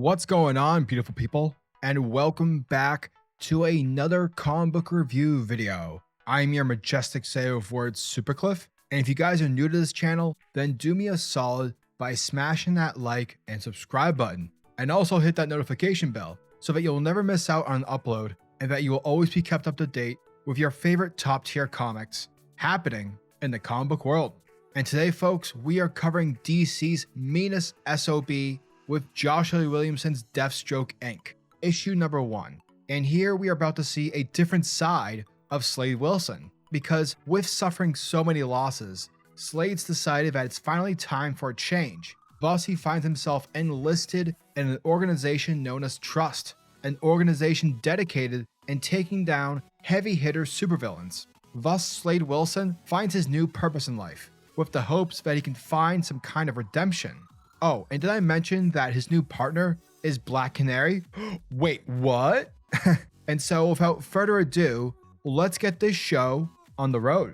What's going on, beautiful people? And welcome back to another comic book review video. I'm your majestic sailor of words, Supercliff, and if you guys are new to this channel, then do me a solid by smashing that like and subscribe button, and also hit that notification bell so that you'll never miss out on an upload and that you will always be kept up to date with your favorite top tier comics happening in the comic book world. And today, folks, we are covering DC's meanest S.O.B. with Joshua Williamson's Deathstroke Inc. issue number 1. And here we are about to see a different side of Slade Wilson, because with suffering so many losses, Slade's decided that it's finally time for a change. Thus, he finds himself enlisted in an organization known as T.R.U.S.T, an organization dedicated in taking down heavy hitter supervillains. Thus, Slade Wilson finds his new purpose in life, with the hopes that he can find some kind of redemption. Oh, and did I mention that his new partner is Black Canary? Wait, what? And so without further ado, let's get this show on the road.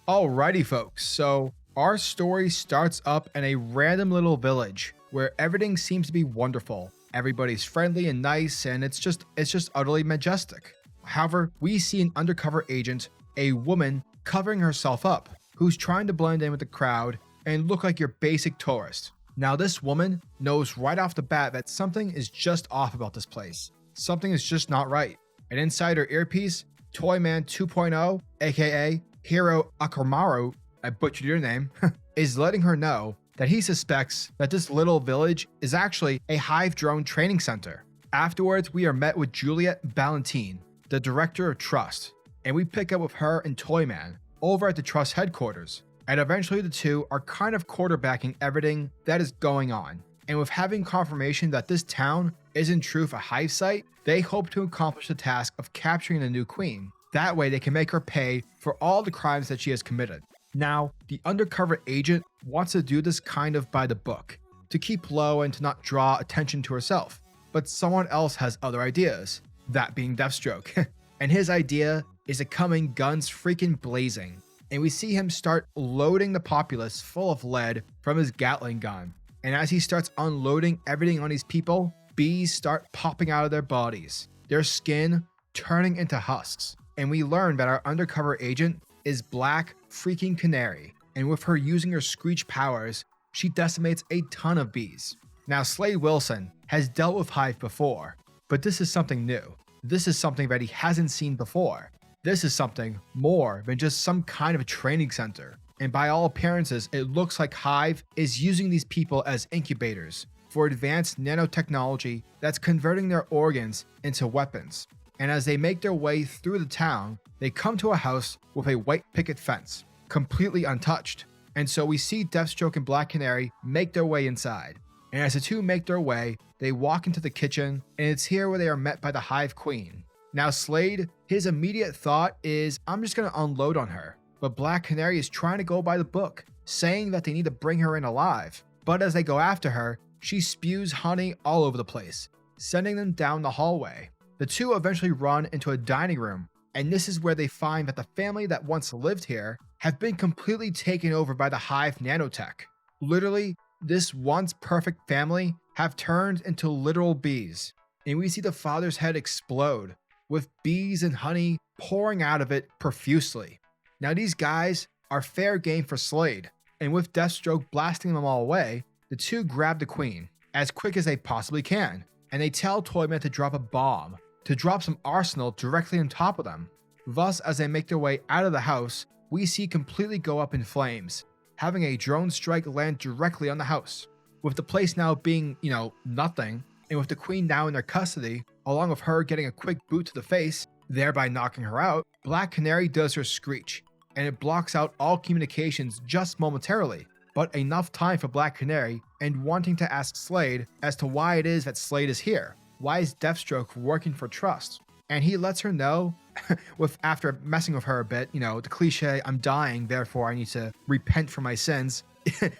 Alrighty folks, so our story starts up in a random little village where everything seems to be wonderful. Everybody's friendly and nice, and it's just utterly majestic. However, we see an undercover agent, a woman covering herself up, who's trying to blend in with the crowd and look like your basic tourist. Now, this woman knows right off the bat that something is just off about this place. Something is just not right. And inside her earpiece, Toyman 2.0, aka Hiro Akamaru, I butchered your name, is letting her know that he suspects that this little village is actually a Hive drone training center. Afterwards, we are met with Juliet Valentine, the director of T.R.U.S.T, and we pick up with her and Toyman over at the T.R.U.S.T headquarters. And eventually the two are kind of quarterbacking everything that is going on. And with having confirmation that this town is in truth a hive site, they hope to accomplish the task of capturing the new queen. That way they can make her pay for all the crimes that she has committed. Now, the undercover agent wants to do this kind of by the book, to keep low and to not draw attention to herself. But someone else has other ideas, that being Deathstroke. And his idea is to come in guns freaking blazing. And we see him start loading the populace full of lead from his Gatling gun. And as he starts unloading everything on these people, bees start popping out of their bodies, their skin turning into husks. And we learn that our undercover agent is Black freaking Canary. And with her using her screech powers, she decimates a ton of bees. Now, Slade Wilson has dealt with Hive before, but this is something new. This is something that he hasn't seen before. This is something more than just some kind of a training center. And by all appearances, it looks like Hive is using these people as incubators for advanced nanotechnology that's converting their organs into weapons. And as they make their way through the town, they come to a house with a white picket fence, completely untouched. And so we see Deathstroke and Black Canary make their way inside. And as the two make their way, they walk into the kitchen, and it's here where they are met by the Hive Queen. Now Slade, his immediate thought is, I'm just going to unload on her. But Black Canary is trying to go by the book, saying that they need to bring her in alive. But as they go after her, she spews honey all over the place, sending them down the hallway. The two eventually run into a dining room, and this is where they find that the family that once lived here have been completely taken over by the Hive nanotech. Literally, this once perfect family have turned into literal bees. And we see the father's head explode, with bees and honey pouring out of it profusely. Now these guys are fair game for Slade, and with Deathstroke blasting them all away, the two grab the queen as quick as they possibly can, and they tell Toyman to drop a bomb, to drop some arsenal directly on top of them. Thus, as they make their way out of the house, we see completely go up in flames, having a drone strike land directly on the house. With the place now being, nothing, and with the queen now in their custody, along with her getting a quick boot to the face, thereby knocking her out, Black Canary does her screech, and it blocks out all communications just momentarily, but enough time for Black Canary and wanting to ask Slade as to why it is that Slade is here. Why is Deathstroke working for T.R.U.S.T? And he lets her know, after messing with her a bit, the cliche, I'm dying, therefore I need to repent for my sins,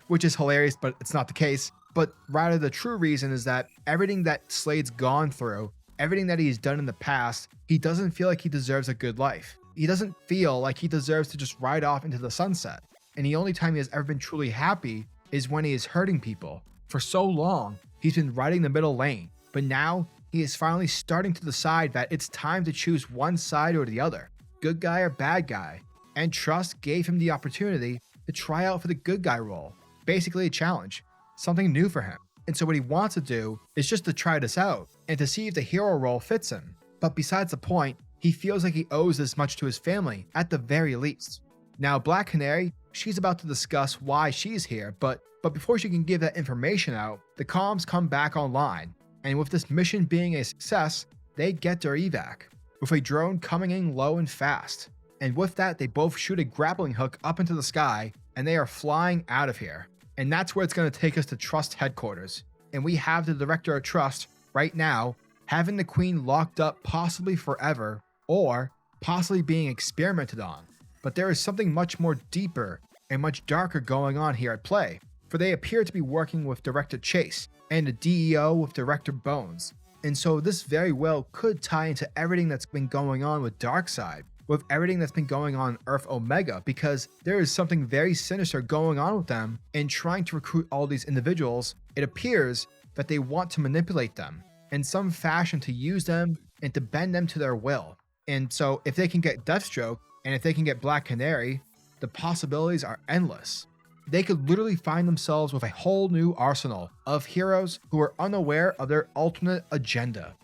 which is hilarious, but it's not the case. But rather the true reason is that everything that Slade's gone through, everything that he's done in the past, he doesn't feel like he deserves a good life. He doesn't feel like he deserves to just ride off into the sunset. And the only time he has ever been truly happy is when he is hurting people. For so long, he's been riding the middle lane, but now he is finally starting to decide that it's time to choose one side or the other, good guy or bad guy, and T.R.U.S.T gave him the opportunity to try out for the good guy role, basically a challenge, something new for him. And so what he wants to do is just to try this out and to see if the hero role fits him. But besides the point, he feels like he owes this much to his family at the very least. Now Black Canary, she's about to discuss why she's here, but before she can give that information out, the comms come back online, and with this mission being a success, they get their evac, with a drone coming in low and fast. And with that, they both shoot a grappling hook up into the sky, and they are flying out of here. And that's where it's going to take us to T.R.U.S.T headquarters. And we have the director of T.R.U.S.T right now having the Queen locked up possibly forever, or possibly being experimented on. But there is something much more deeper and much darker going on here at play, for they appear to be working with Director Chase and the DEO with Director Bones. And so this very well could tie into everything that's been going on with Darkseid, with everything that's been going on Earth Omega, because there is something very sinister going on with them in trying to recruit all these individuals. It appears that they want to manipulate them in some fashion, to use them and to bend them to their will. And so if they can get Deathstroke and if they can get Black Canary, the possibilities are endless. They could literally find themselves with a whole new arsenal of heroes who are unaware of their alternate agenda.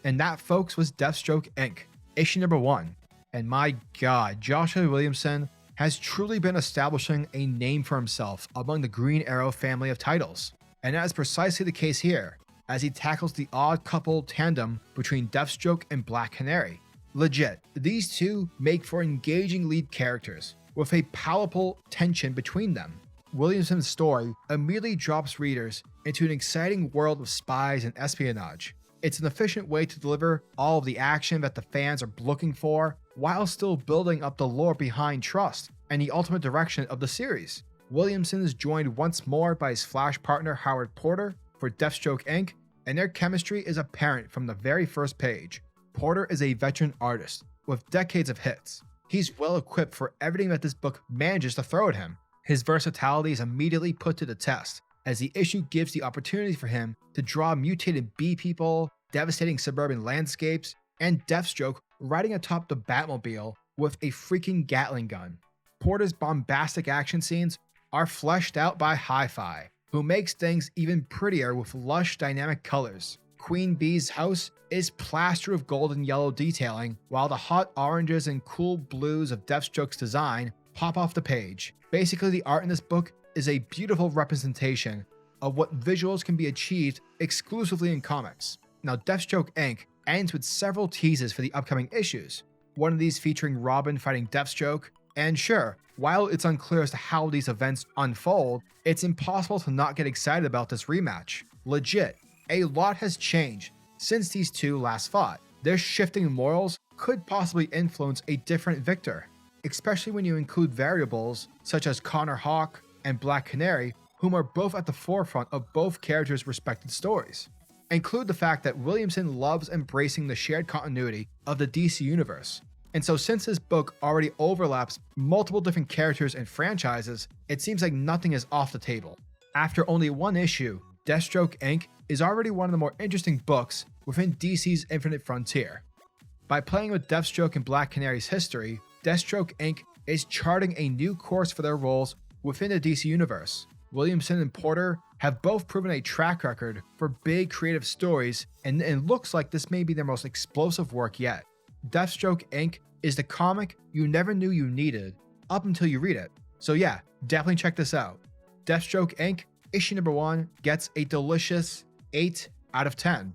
And that, folks, was Deathstroke Inc. Issue number 1. And my god, Joshua Williamson has truly been establishing a name for himself among the Green Arrow family of titles. And that is precisely the case here, as he tackles the odd couple tandem between Deathstroke and Black Canary. Legit, these two make for engaging lead characters, with a palpable tension between them. Williamson's story immediately drops readers into an exciting world of spies and espionage. It's an efficient way to deliver all of the action that the fans are looking for, while still building up the lore behind T.R.U.S.T and the ultimate direction of the series. Williamson is joined once more by his Flash partner Howard Porter for Deathstroke Inc, and their chemistry is apparent from the very first page. Porter is a veteran artist with decades of hits. He's well equipped for everything that this book manages to throw at him. His versatility is immediately put to the test, as the issue gives the opportunity for him to draw mutated bee people, devastating suburban landscapes, and Deathstroke riding atop the Batmobile with a freaking Gatling gun. Porter's bombastic action scenes are fleshed out by Hi-Fi, who makes things even prettier with lush dynamic colors. Queen Bee's house is plastered with golden yellow detailing, while the hot oranges and cool blues of Deathstroke's design pop off the page. Basically, the art in this book is a beautiful representation of what visuals can be achieved exclusively in comics. Now, Deathstroke Inc. ends with several teases for the upcoming issues, one of these featuring Robin fighting Deathstroke, and sure, while it's unclear as to how these events unfold, it's impossible to not get excited about this rematch. Legit, a lot has changed since these two last fought. Their shifting morals could possibly influence a different victor, especially when you include variables such as Connor Hawke and Black Canary, whom are both at the forefront of both characters' respected stories. Include the fact that Williamson loves embracing the shared continuity of the DC universe. And so since this book already overlaps multiple different characters and franchises, it seems like nothing is off the table. After only one issue, Deathstroke Inc. is already one of the more interesting books within DC's Infinite Frontier. By playing with Deathstroke and Black Canary's history, Deathstroke Inc. is charting a new course for their roles within the DC universe. Williamson and Porter have both proven a track record for big creative stories, and it looks like this may be their most explosive work yet. Deathstroke Inc. is the comic you never knew you needed up until you read it. So yeah, definitely check this out. Deathstroke Inc. issue number 1 gets a delicious 8 out of 10.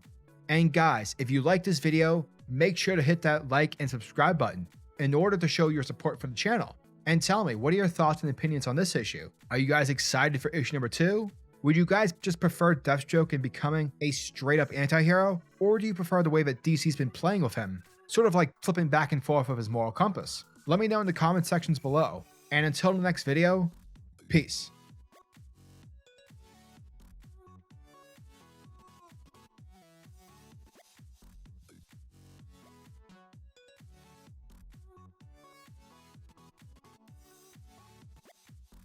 And guys, if you like this video, make sure to hit that like and subscribe button in order to show your support for the channel. And tell me, what are your thoughts and opinions on this issue? Are you guys excited for issue number 2? Would you guys just prefer Deathstroke in becoming a straight up anti-hero? Or do you prefer the way that DC's been playing with him? Sort of like flipping back and forth with his moral compass. Let me know in the comment sections below. And until the next video, peace.